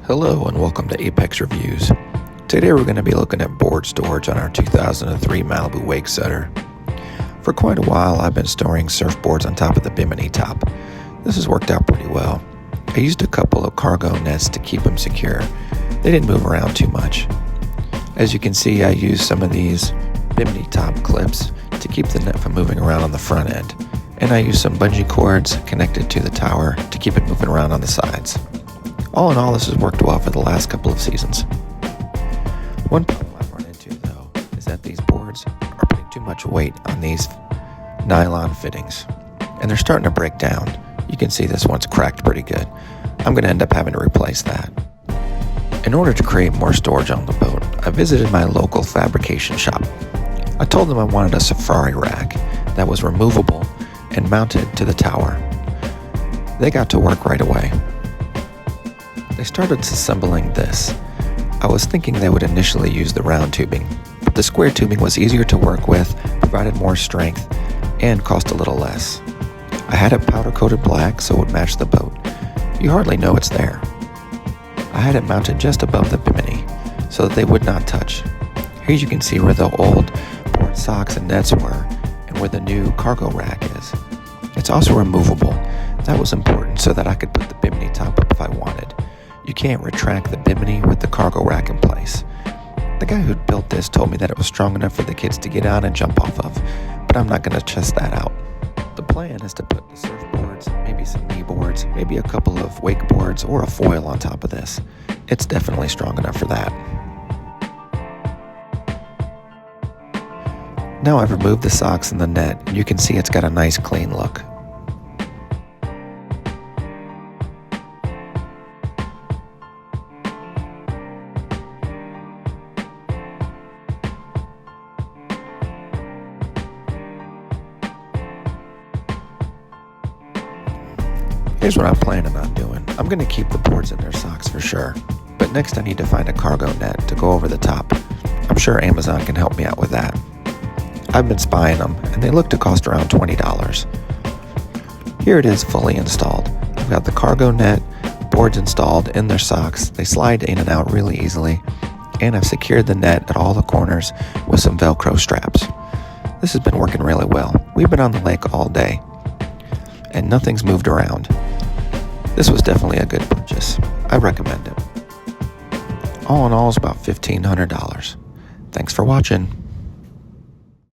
Hello and welcome to Apex Reviews. Today we're going to be looking at board storage on our 2003 Malibu Wake Setter. For quite a while I've been storing surfboards on top of the bimini top. This has worked out pretty well. I used a couple of cargo nets to keep them secure. They didn't move around too much. As you can see, I used some of these bimini top clips to keep the net from moving around on the front end. And I used some bungee cords connected to the tower to keep it moving around on the sides. All in all, this has worked well for the last couple of seasons. One problem I've run into, though, is that these boards are putting too much weight on these nylon fittings, and they're starting to break down. You can see this one's cracked pretty good. I'm going to end up having to replace that. In order to create more storage on the boat, I visited my local fabrication shop. I told them I wanted a safari rack that was removable and mounted to the tower. They got to work right away. They started assembling this. I was thinking they would initially use the round tubing, but the square tubing was easier to work with, provided more strength, and cost a little less. I had it powder-coated black so it would match the boat. You hardly know it's there. I had it mounted just above the bimini so that they would not touch. Here you can see where the old board socks and nets were and where the new cargo rack is. It's also removable. That was important so that I could put the bimini top up if I wanted. You can't retract the bimini with the cargo rack in place. The guy who built this told me that it was strong enough for the kids to get on and jump off of, but I'm not going to test that out. The plan is to put the surfboards, maybe some knee boards, maybe a couple of wakeboards or a foil on top of this. It's definitely strong enough for that. Now I've removed the socks and the net, and you can see it's got a nice clean look. Here's what I'm planning on doing. I'm going to keep the boards in their socks for sure, but next I need to find a cargo net to go over the top. I'm sure Amazon can help me out with that. I've been spying them, and they look to cost around $20. Here it is fully installed. I've got the cargo net, boards installed in their socks. They slide in and out really easily, and I've secured the net at all the corners with some Velcro straps. This has been working really well. We've been on the lake all day, and nothing's moved around. This was definitely a good purchase. I recommend it. All in all, it's about $1,500. Thanks for watching.